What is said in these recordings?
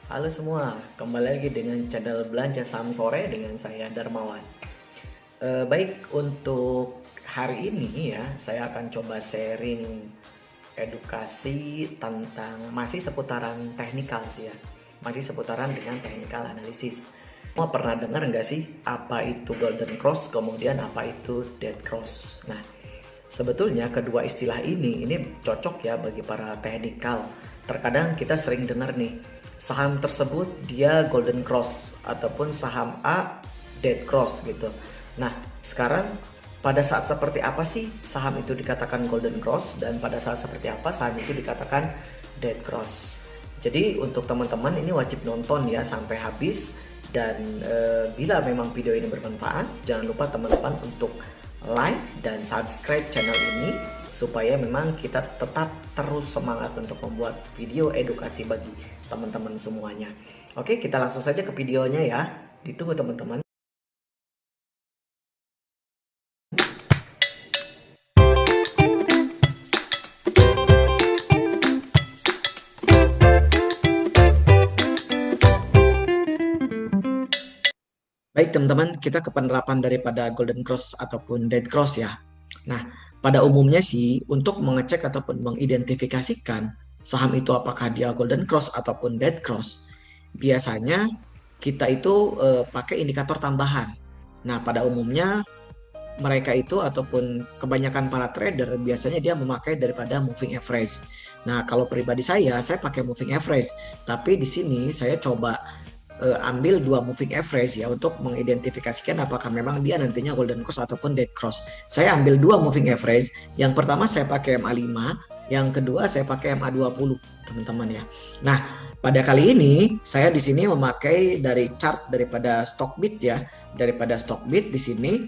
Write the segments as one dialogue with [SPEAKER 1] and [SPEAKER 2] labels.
[SPEAKER 1] Halo semua, kembali lagi dengan channel Belanja Saham Sore dengan saya Darmawan. Baik, untuk hari ini ya, saya akan coba sharing edukasi tentang masih seputaran teknikal sih ya. Masih seputaran dengan technical analysis. Semua pernah dengar nggak sih apa itu golden cross, kemudian apa itu dead cross? Nah, sebetulnya kedua istilah ini cocok ya bagi para teknikal. Terkadang kita sering dengar nih, saham tersebut dia golden cross ataupun saham A dead cross gitu. Nah, sekarang pada saat seperti apa sih saham itu dikatakan golden cross dan pada saat seperti apa saham itu dikatakan dead cross. Jadi untuk teman-teman ini wajib nonton ya sampai habis dan bila memang video ini bermanfaat, jangan lupa teman-teman untuk like dan subscribe channel ini supaya memang kita tetap terus semangat untuk membuat video edukasi bagi teman-teman semuanya. Oke, kita langsung saja ke videonya ya. Ditunggu teman-teman. Baik teman-teman, kita ke penerapan daripada golden cross ataupun dead cross ya. Nah, pada umumnya sih untuk mengecek ataupun mengidentifikasikan saham itu apakah dia golden cross ataupun dead cross, biasanya kita itu pakai indikator tambahan. Nah, pada umumnya mereka itu ataupun kebanyakan para trader biasanya dia memakai daripada moving average. Nah, kalau pribadi saya pakai moving average, tapi di sini saya coba ambil dua moving average ya untuk mengidentifikasikan apakah memang dia nantinya golden cross ataupun dead cross. Saya ambil dua moving average. Yang pertama saya pakai MA5, yang kedua saya pakai MA20, teman-teman ya. Nah, pada kali ini saya di sini memakai dari chart daripada Stockbit ya, daripada Stockbit di sini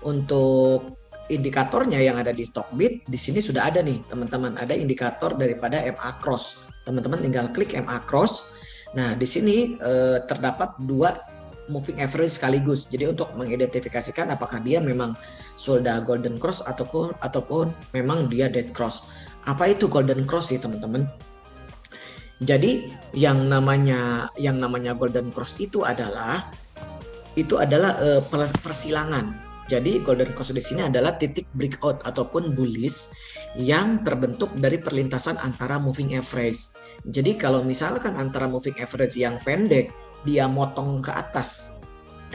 [SPEAKER 1] untuk indikatornya yang ada di Stockbit di sini sudah ada nih, teman-teman. Ada indikator daripada MA cross. Teman-teman tinggal klik MA cross. Nah, di sini terdapat dua moving average sekaligus. Jadi untuk mengidentifikasikan apakah dia memang sudah golden cross ataupun memang dia dead cross. Apa itu golden cross sih, teman-teman? Jadi yang namanya golden cross itu adalah persilangan. Jadi golden cross di sini adalah titik breakout ataupun bullish yang terbentuk dari perlintasan antara moving average. Jadi kalau misalkan antara moving average yang pendek dia motong ke atas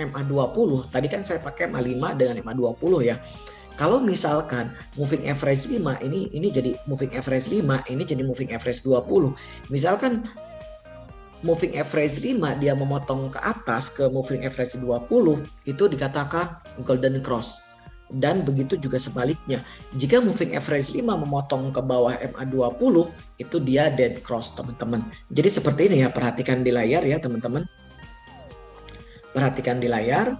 [SPEAKER 1] MA20, tadi kan saya pakai MA5 dengan MA20 ya. Kalau misalkan moving average 5 ini jadi moving average 5, ini jadi moving average 20. Misalkan moving average 5 dia memotong ke atas ke moving average 20, itu dikatakan golden cross. Dan begitu juga sebaliknya. Jika moving average 5 memotong ke bawah MA20, itu dia dead cross, teman-teman. Jadi seperti ini ya, perhatikan di layar ya, teman-teman. Perhatikan di layar.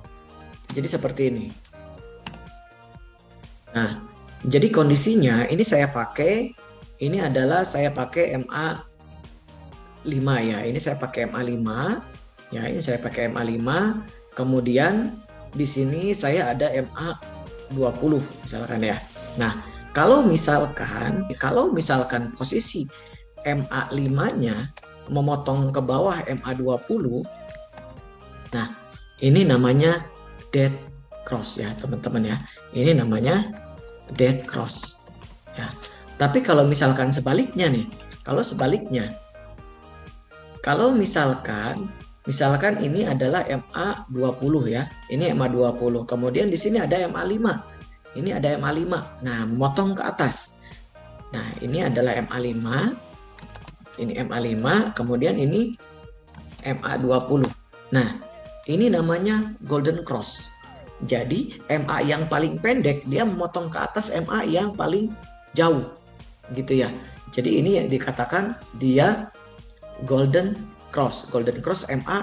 [SPEAKER 1] Jadi seperti ini. Nah, jadi kondisinya ini saya pakai MA 5 ya. Ini saya pakai MA5 ya, ini saya pakai MA5. Kemudian di sini saya ada MA20 misalkan ya. Nah, kalau misalkan posisi MA5-nya memotong ke bawah MA20, nah, ini namanya dead cross ya, teman-teman ya. Ini namanya dead cross ya. Tapi kalau misalkan sebaliknya nih, kalau misalkan ini adalah MA20 ya. Ini MA20. Kemudian di sini ada MA5. Ini ada MA5. Nah, memotong ke atas. Nah, ini adalah MA5. Ini MA5, kemudian ini MA20. Nah, ini namanya golden cross. Jadi, MA yang paling pendek dia memotong ke atas MA yang paling jauh. Gitu ya. Jadi ini yang dikatakan dia golden cross MA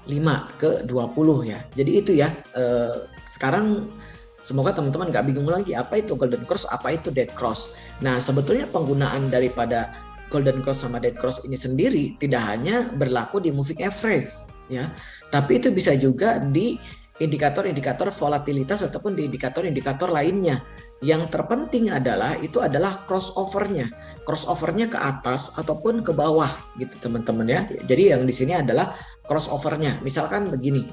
[SPEAKER 1] 5 ke 20 ya. Jadi itu ya, sekarang semoga teman-teman gak bingung lagi apa itu golden cross, apa itu dead cross. Nah, sebetulnya penggunaan daripada golden cross sama dead cross ini sendiri tidak hanya berlaku di moving average ya, tapi itu bisa juga di indikator-indikator volatilitas ataupun di indikator-indikator lainnya. Yang terpenting adalah crossover-nya. crossovernya ke atas ataupun ke bawah gitu teman-teman ya. Jadi yang di sini adalah crossovernya. Misalkan begini.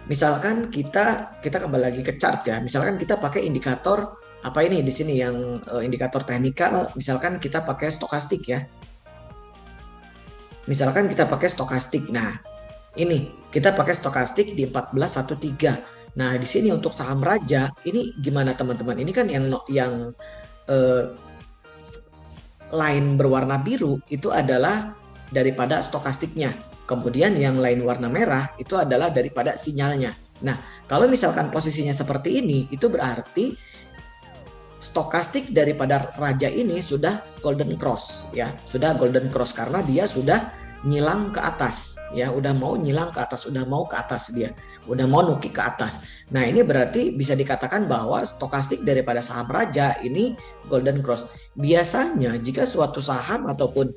[SPEAKER 1] Misalkan kita kembali lagi ke chart ya. Misalkan kita pakai indikator apa ini di sini yang indikator teknikal, misalkan kita pakai stokastik ya. Misalkan kita pakai stokastik. Nah, ini kita pakai stokastik di 1413. Nah, di sini untuk saham raja ini gimana teman-teman? Ini kan yang line berwarna biru itu adalah daripada stokastiknya. Kemudian yang lain warna merah itu adalah daripada sinyalnya. Nah, kalau misalkan posisinya seperti ini, itu berarti stokastik daripada raja ini sudah golden cross ya, sudah golden cross karena dia sudah nyilang ke atas ya, udah mau nyilang ke atas, udah mau ke atas dia, udah mau nukik ke atas. Nah, ini berarti bisa dikatakan bahwa stokastik daripada saham raja ini golden cross. Biasanya jika suatu saham ataupun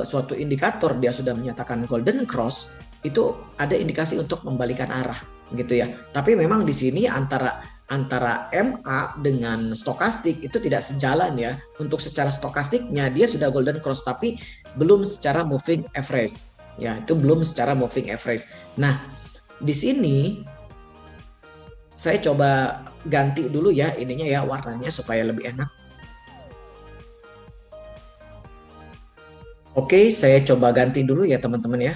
[SPEAKER 1] suatu indikator dia sudah menyatakan golden cross, itu ada indikasi untuk membalikan arah gitu ya. Tapi memang di sini antara MA dengan stokastik itu tidak sejalan ya. Untuk secara stokastiknya dia sudah golden cross tapi belum secara moving average. Ya, itu belum secara moving average. Nah, di sini saya coba ganti dulu ya ininya ya, warnanya supaya lebih enak. Oke, saya coba ganti dulu ya teman-teman ya.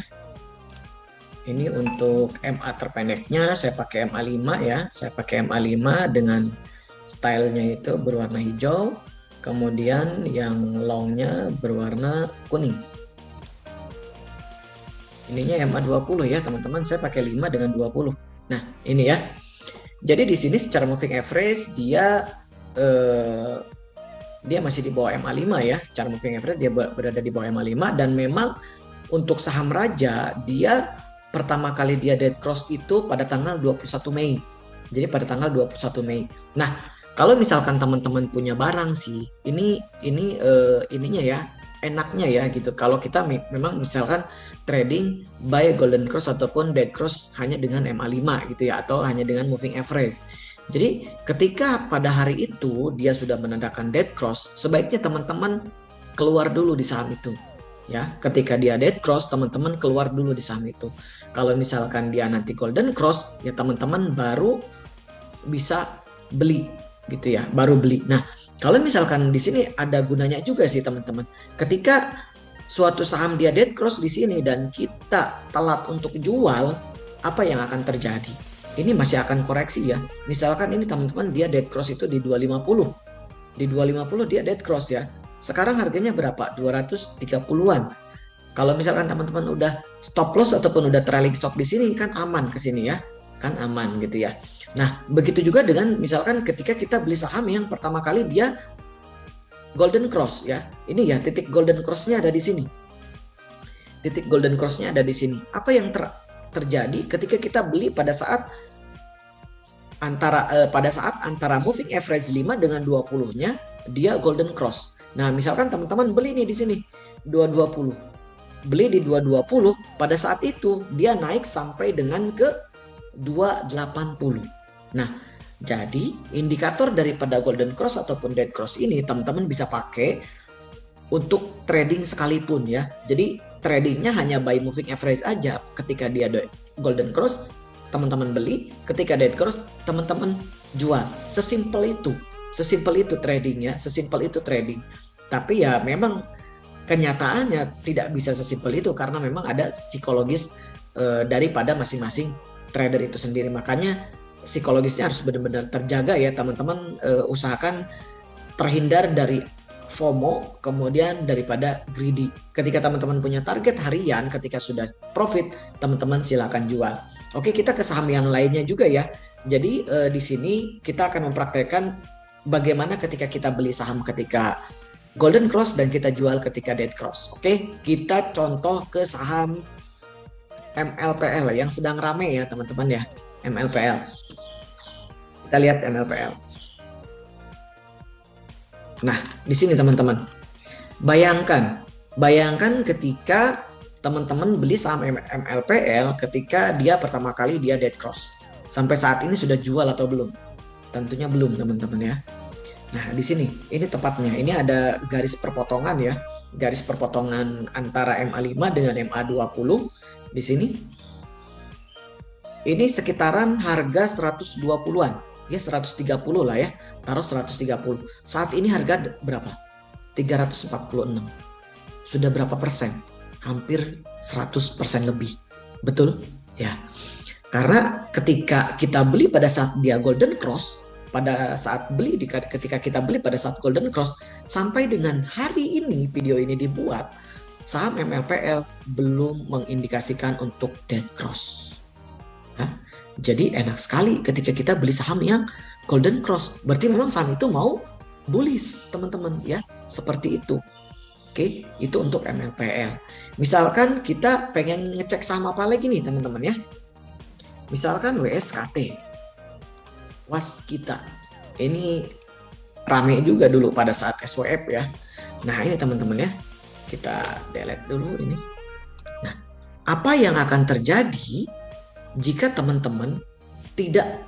[SPEAKER 1] Ini untuk MA terpendeknya saya pakai MA5 ya. Saya pakai MA5 dengan stylenya itu berwarna hijau. Kemudian yang longnya berwarna kuning. Ininya MA20 ya teman-teman. Saya pakai 5 dengan 20. Nah, ini ya. Jadi di sini secara moving average dia masih di bawah MA5 ya. Secara moving average dia berada di bawah MA5 dan memang untuk saham raja dia pertama kali dia dead cross itu pada tanggal 21 Mei. Jadi pada tanggal 21 Mei. Nah, kalau misalkan teman-teman punya barang sih, ininya ya, enaknya ya gitu. Kalau kita memang misalkan trading buy golden cross ataupun dead cross hanya dengan MA5 gitu ya, atau hanya dengan moving average. Jadi ketika pada hari itu dia sudah menandakan dead cross, sebaiknya teman-teman keluar dulu di saham itu. Ya, ketika dia dead cross, teman-teman keluar dulu di saham itu. Kalau misalkan dia nanti golden cross, ya teman-teman baru bisa beli gitu ya, baru beli. Nah, kalau misalkan di sini ada gunanya juga sih teman-teman. Ketika suatu saham dia dead cross di sini dan kita telat untuk jual, apa yang akan terjadi? Ini masih akan koreksi ya. Misalkan ini teman-teman dia dead cross itu di 250. Di 250 dia dead cross ya. Sekarang harganya berapa? 230-an. Kalau misalkan teman-teman udah stop loss ataupun udah trailing stop di sini kan aman ke sini ya. Kan aman gitu ya. Nah, begitu juga dengan misalkan ketika kita beli saham yang pertama kali dia golden cross ya. Ini ya titik golden cross-nya ada di sini. Titik golden cross-nya ada di sini. Apa yang terjadi ketika kita beli pada saat antara moving average 5 dengan 20-nya dia golden cross. Nah, misalkan teman-teman beli nih di sini 220. Beli di 220, pada saat itu dia naik sampai dengan ke 280. Nah, jadi indikator daripada golden cross ataupun dead cross ini teman-teman bisa pakai untuk trading sekalipun ya. Jadi tradingnya hanya buy moving average aja. Ketika dia golden cross, teman-teman beli. Ketika dead cross, teman-teman jual. Sesimpel itu. Sesimpel itu tradingnya. Sesimpel itu trading. Tapi ya memang kenyataannya tidak bisa sesimpel itu karena memang ada psikologis daripada masing-masing trader itu sendiri. Makanya psikologisnya harus benar-benar terjaga ya teman-teman. Usahakan terhindar dari FOMO, kemudian daripada greedy. Ketika teman-teman punya target harian, ketika sudah profit, teman-teman silakan jual. Oke, kita ke saham yang lainnya juga ya. Jadi di sini kita akan mempraktekkan bagaimana ketika kita beli saham ketika golden cross dan kita jual ketika dead cross. Oke, kita contoh ke saham MLPL yang sedang rame ya teman-teman ya. MLPL. Kita lihat MLPL. Nah, di sini teman-teman. Bayangkan ketika teman-teman beli saham MLPL ketika dia pertama kali dia dead cross. Sampai saat ini sudah jual atau belum? Tentunya belum teman-teman ya. Nah, di sini ini tepatnya. Ini ada garis perpotongan ya. Garis perpotongan antara MA5 dengan MA20 di sini. Ini sekitaran harga 120-an. Ya 130 lah ya. Taruh 130. Saat ini harga berapa? 346. Sudah berapa persen? Hampir 100% lebih. Betul? Ya. Karena ketika kita beli pada saat dia golden cross, ketika kita beli pada saat golden cross, sampai dengan hari ini video ini dibuat, saham MLPL belum mengindikasikan untuk dead cross. Jadi enak sekali ketika kita beli saham yang golden cross, berarti memang saham itu mau bullish teman-teman ya, seperti itu. Oke, itu untuk MLPL. Misalkan kita pengen ngecek saham apa lagi nih teman-teman ya. Misalkan WSKT, Waskita. Ini rame juga dulu pada saat SWF ya. Nah ini teman-teman ya, kita delete dulu ini. Nah, apa yang akan terjadi jika teman-teman tidak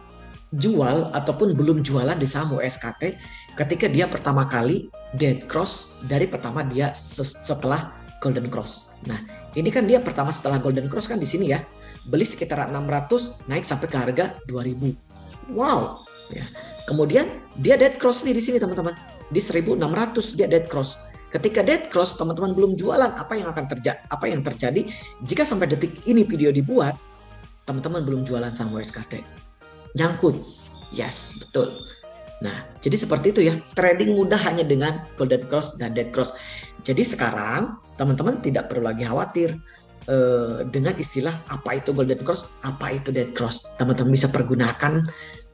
[SPEAKER 1] jual ataupun belum jualan di saham WSKT ketika dia pertama kali dead cross dari pertama dia setelah golden cross. Nah, ini kan dia pertama setelah golden cross kan di sini ya. Beli sekitar 600 naik sampai ke harga 2000. Wow, ya. Kemudian dia dead cross nih di sini teman-teman. Di 1600 dia dead cross. Ketika dead cross teman-teman belum jualan, apa yang terjadi jika sampai detik ini video dibuat teman-teman belum jualan saham WSKT? Nyangkut. Yes, betul. Nah, jadi seperti itu ya. Trading mudah hanya dengan golden cross dan dead cross. Jadi sekarang teman-teman tidak perlu lagi khawatir dengan istilah apa itu golden cross, apa itu dead cross. Teman-teman bisa pergunakan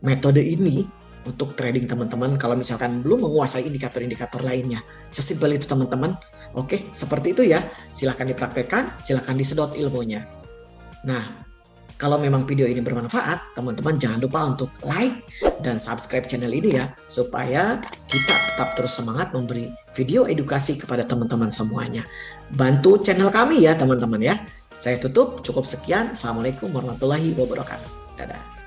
[SPEAKER 1] metode ini untuk trading teman-teman kalau misalkan belum menguasai indikator-indikator lainnya. Sesimpel itu teman-teman. Oke, seperti itu ya. Silahkan dipraktekkan, silahkan disedot ilmunya. Nah, kalau memang video ini bermanfaat, teman-teman jangan lupa untuk like dan subscribe channel ini ya, supaya kita tetap terus semangat memberi video edukasi kepada teman-teman semuanya. Bantu channel kami ya teman-teman ya. Saya tutup, cukup sekian. Assalamualaikum warahmatullahi wabarakatuh. Dadah.